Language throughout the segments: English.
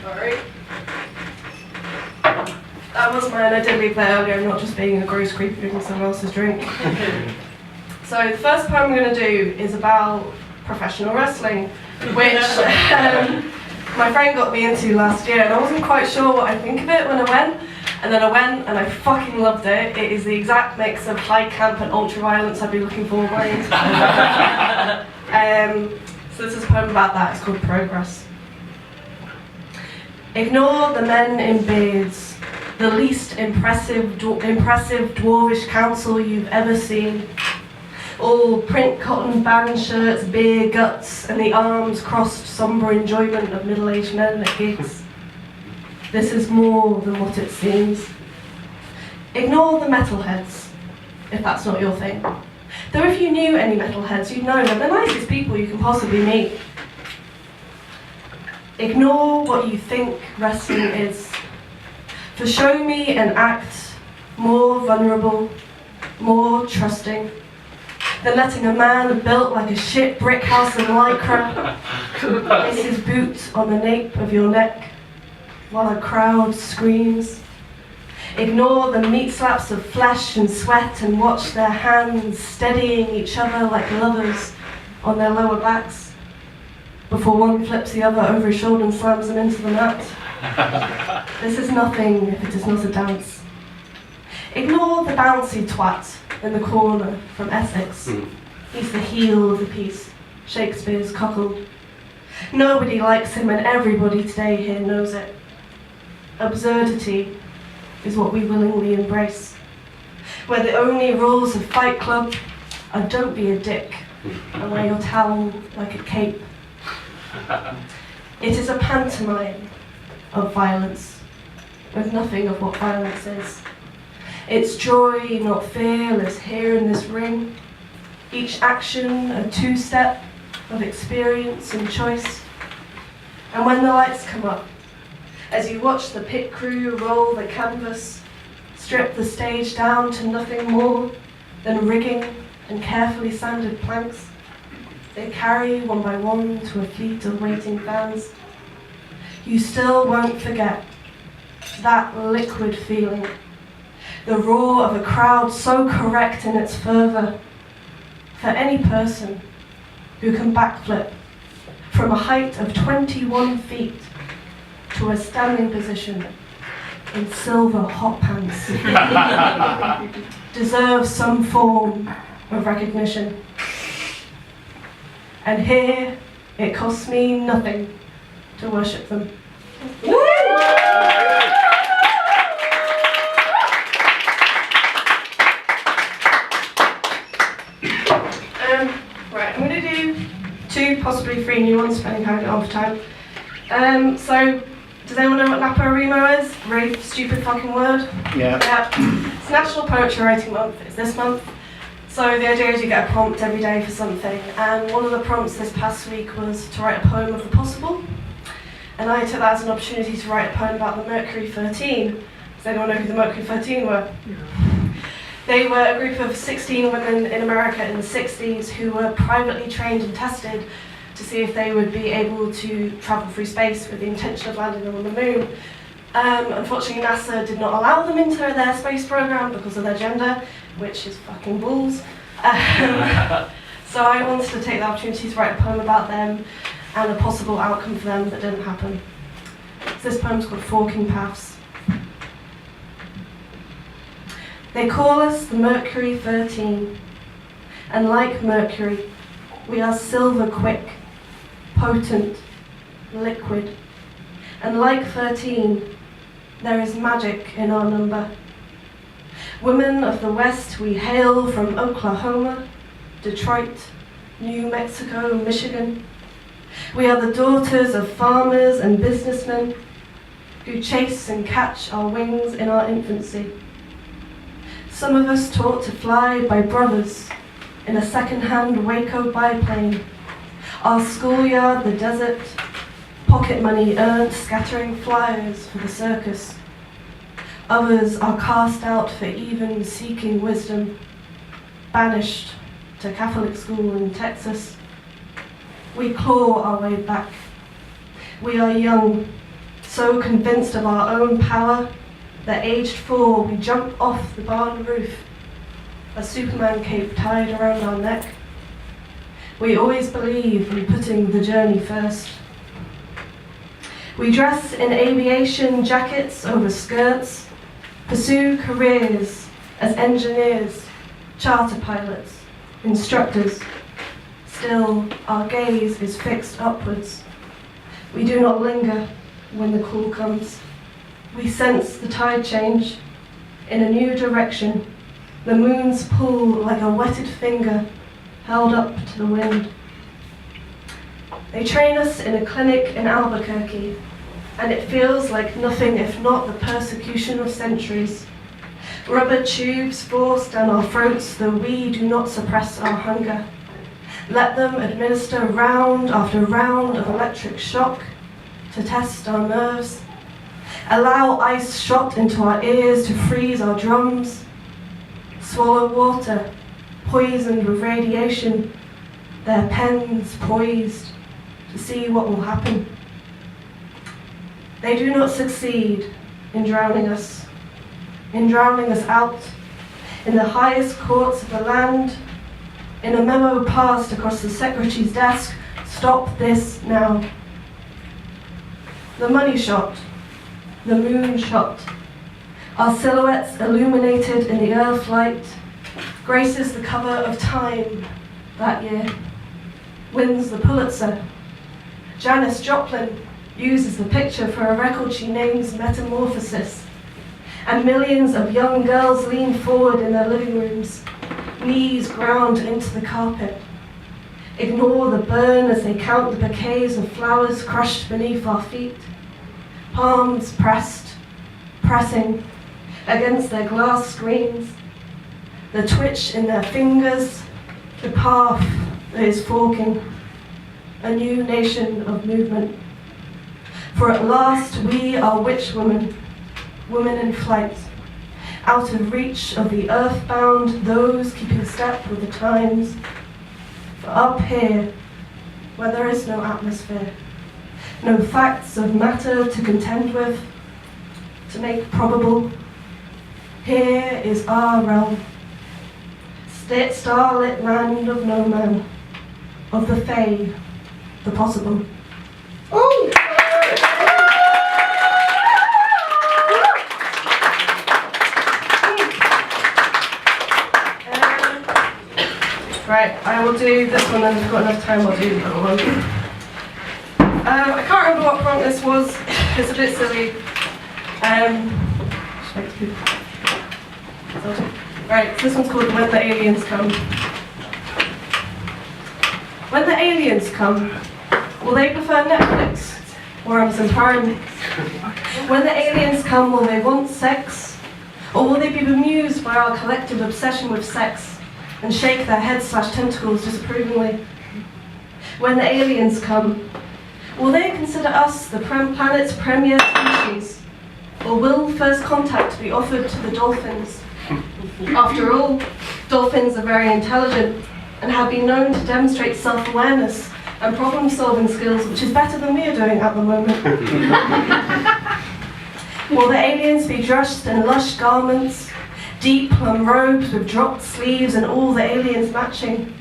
Alright. That was mine. I did leave that earlier. I'm not just being a gross creep drinking someone else's drink. So the first poem I'm going to do is about professional wrestling, which my friend got me into last year, and I wasn't quite sure what I think of it when I went. And then I went, and I fucking loved it. It is the exact mix of high camp and ultra violence I'd be looking for by so this is a poem about that. It's called Progress. Ignore the men in beards, the least impressive dwarvish council you've ever seen. All print cotton band shirts, beer guts, and the arms crossed sombre enjoyment of middle-aged men at gigs. This is more than what it seems. Ignore the metalheads, if that's not your thing. Though if you knew any metalheads, you'd know they're the nicest people you can possibly meet. Ignore what you think wrestling is. For show me an act more vulnerable, more trusting, than letting a man built like a shit brick house in Lycra place his boot on the nape of your neck while a crowd screams. Ignore the meat slaps of flesh and sweat and watch their hands steadying each other like lovers on their lower backs before one flips the other over his shoulder and slams them into the mat. This is nothing if it is not a dance. Ignore the bouncy twat in the corner from Essex. He's the heel of the piece, Shakespeare's cuckold. Nobody likes him and everybody today here knows it. Absurdity is what we willingly embrace, where the only rules of Fight Club are don't be a dick and wear your towel like a cape. It is a pantomime of violence, with nothing of what violence is. It's joy, not fear, lives here in this ring. Each action a two-step of experience and choice. And when the lights come up, as you watch the pit crew roll the canvas, strip the stage down to nothing more than rigging and carefully sanded planks, they carry one by one to a fleet of waiting fans. You still won't forget that liquid feeling, the roar of a crowd so correct in its fervour. For any person who can backflip from a height of 21 feet to a standing position in silver hot pants deserves some form of recognition. And here, it costs me nothing to worship them. Right, I'm going to do 2, possibly 3 new ones, depending how I get on for time. So, does anyone know what NaPoWriMo is? Really stupid fucking word? Yeah. It's National Poetry Writing Month. It's this month. So the idea is you get a prompt every day for something. And one of the prompts this past week was to write a poem of the possible. And I took that as an opportunity to write a poem about the Mercury 13. Does anyone know who the Mercury 13 were? Yeah. They were a group of 16 women in America in the 60s who were privately trained and tested to see if they would be able to travel through space with the intention of landing them on the moon. Unfortunately, NASA did not allow them into their space program because of their gender, which is fucking balls. So I wanted to take the opportunity to write a poem about them and a possible outcome for them that didn't happen. So this poem's called Forking Paths. They call us the Mercury 13, and like Mercury, we are silver quick, potent, liquid, and like 13, there is magic in our number. Women of the West, we hail from Oklahoma, Detroit, New Mexico, Michigan. We are the daughters of farmers and businessmen who chase and catch our wings in our infancy. Some of us taught to fly by brothers in a second-hand Waco biplane. Our schoolyard, the desert, pocket money earned scattering flyers for the circus. Others are cast out for even seeking wisdom, banished to Catholic school in Texas. We claw our way back. We are young, so convinced of our own power that aged 4 we jump off the barn roof, a Superman cape tied around our neck. We always believe in putting the journey first. We dress in aviation jackets over skirts, pursue careers as engineers, charter pilots, instructors. Still, our gaze is fixed upwards. We do not linger when the call comes. We sense the tide change in a new direction. The moon's pull like a wetted finger held up to the wind. They train us in a clinic in Albuquerque, and it feels like nothing if not the persecution of centuries. Rubber tubes forced down our throats, though we do not suppress our hunger. Let them administer round after round of electric shock to test our nerves. Allow ice shot into our ears to freeze our drums. Swallow water, poisoned with radiation, their pens poised to see what will happen. They do not succeed in drowning us out in the highest courts of the land. In a memo passed across the secretary's desk, stop this now. The money shot, the moon shot, our silhouettes illuminated in the earth light, graces the cover of Time that year, wins the Pulitzer. Janis Joplin uses the picture for a record she names Metamorphosis, and millions of young girls lean forward in their living rooms, knees ground into the carpet. Ignore the burn as they count the bouquets of flowers crushed beneath our feet, palms pressing against their glass screens, the twitch in their fingers, the path that is forking, a new nation of movement. For at last we are witch women, women in flight, out of reach of the earthbound, those keeping step with the times. For up here, where there is no atmosphere, no facts of matter to contend with, to make probable, here is our realm, starlit land of no man, of the fae, the possible. Ooh. Right, I will do this one, and if we've got enough time, I'll do the other one. I can't remember what prompt this was. It's a bit silly. Right, this one's called When the Aliens Come. When the aliens come, will they prefer Netflix or Amazon Prime? When the aliens come, will they want sex? Or will they be bemused by our collective obsession with sex and shake their heads/tentacles disapprovingly? When the aliens come, will they consider us the planet's premier species? Or will first contact be offered to the dolphins? After all, dolphins are very intelligent and have been known to demonstrate self-awareness and problem-solving skills, which is better than we are doing at the moment. Will the aliens be dressed in lush garments, deep plum robes with dropped sleeves and all the aliens matching?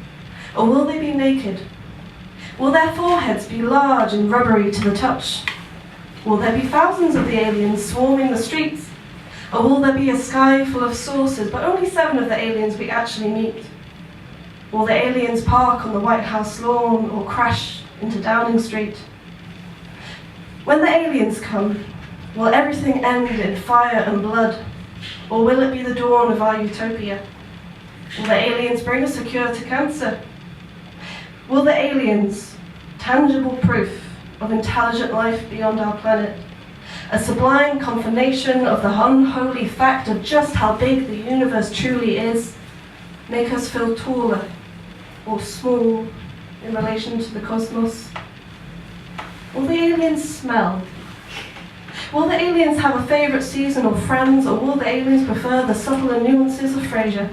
Or will they be naked? Will their foreheads be large and rubbery to the touch? Will there be thousands of the aliens swarming the streets? Or will there be a sky full of saucers, but only 7 of the aliens we actually meet? Will the aliens park on the White House lawn or crash into Downing Street? When the aliens come, will everything end in fire and blood? Or will it be the dawn of our utopia? Will the aliens bring us a cure to cancer? Will the aliens, tangible proof of intelligent life beyond our planet, a sublime confirmation of the unholy fact of just how big the universe truly is, make us feel taller or small in relation to the cosmos? Will the aliens smell? Will the aliens have a favourite season or friends, or will the aliens prefer the subtler nuances of Frasier?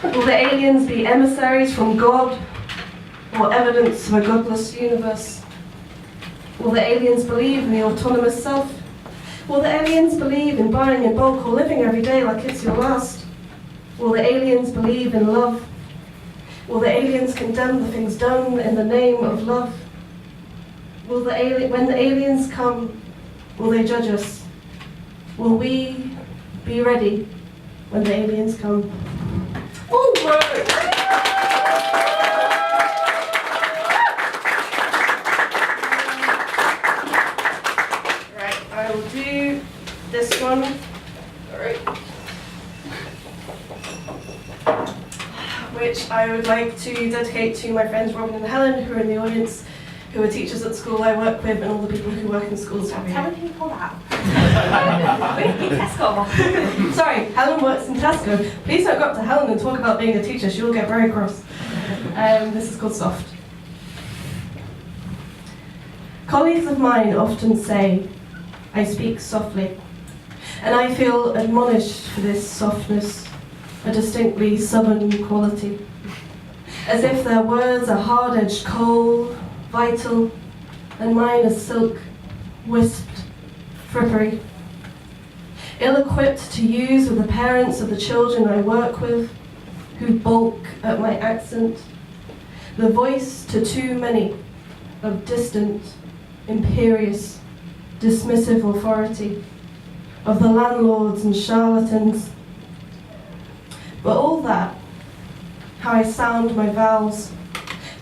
Will the aliens be emissaries from God, or evidence of a godless universe? Will the aliens believe in the autonomous self? Will the aliens believe in buying in bulk or living every day like it's your last? Will the aliens believe in love? Will the aliens condemn the things done in the name of love? When the aliens come, will they judge us? Will we be ready when the aliens come? Oh, right, I will do this one. All right. Which I would like to dedicate to my friends Robin and Helen, who are in the audience, who are teachers at school I work with, and all the people who work in schools. Tell me people that. Tesco. Sorry, Helen works in Tesco. Please don't go up to Helen and talk about being a teacher. She will get very cross. This is called Soft. Colleagues of mine often say I speak softly, and I feel admonished for this softness, a distinctly southern quality, as if their words are hard-edged coal, vital, and mine is silk, wisped, frippery, ill-equipped to use with the parents of the children I work with, who balk at my accent, the voice to too many of distant, imperious, dismissive authority, of the landlords and charlatans. But all that, how I sound my vowels,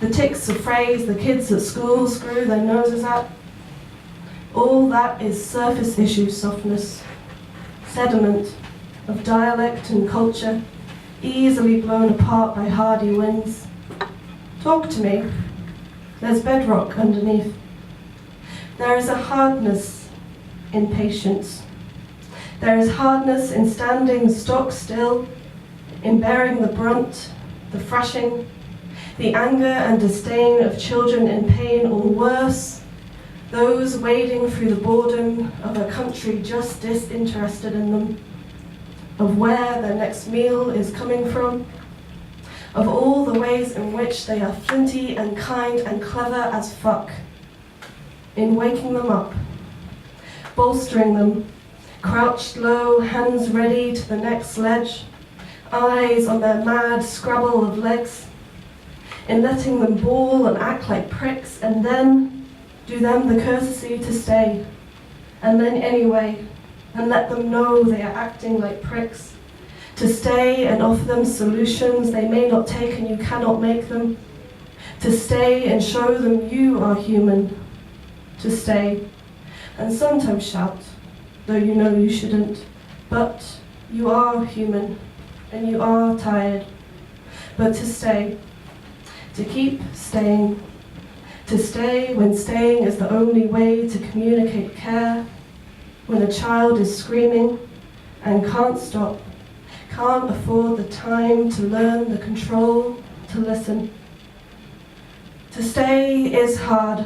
the tics of phrase the kids at school screw their noses at, all that is surface issue softness, sediment of dialect and culture, easily blown apart by hardy winds. Talk to me. There's bedrock underneath. There is a hardness in patience. There is hardness in standing stock still, in bearing the brunt, the thrashing, the anger and disdain of children in pain, or worse, those wading through the boredom of a country just disinterested in them, of where their next meal is coming from, of all the ways in which they are flinty and kind and clever as fuck, in waking them up, bolstering them, crouched low, hands ready to the next sledge, eyes on their mad scrabble of legs, in letting them bawl and act like pricks, and then do them the courtesy to stay, and then anyway, and let them know they are acting like pricks, to stay and offer them solutions they may not take and you cannot make them, to stay and show them you are human, to stay, and sometimes shout, though you know you shouldn't, but you are human, and you are tired, but to stay, to keep staying, to stay when staying is the only way to communicate care, when a child is screaming and can't stop, can't afford the time to learn the control to listen. To stay is hard,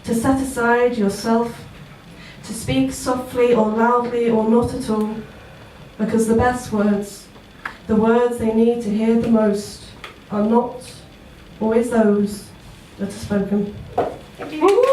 to set aside yourself, to speak softly or loudly or not at all, because the best words, the words they need to hear the most, are not always those that are spoken. Thank you.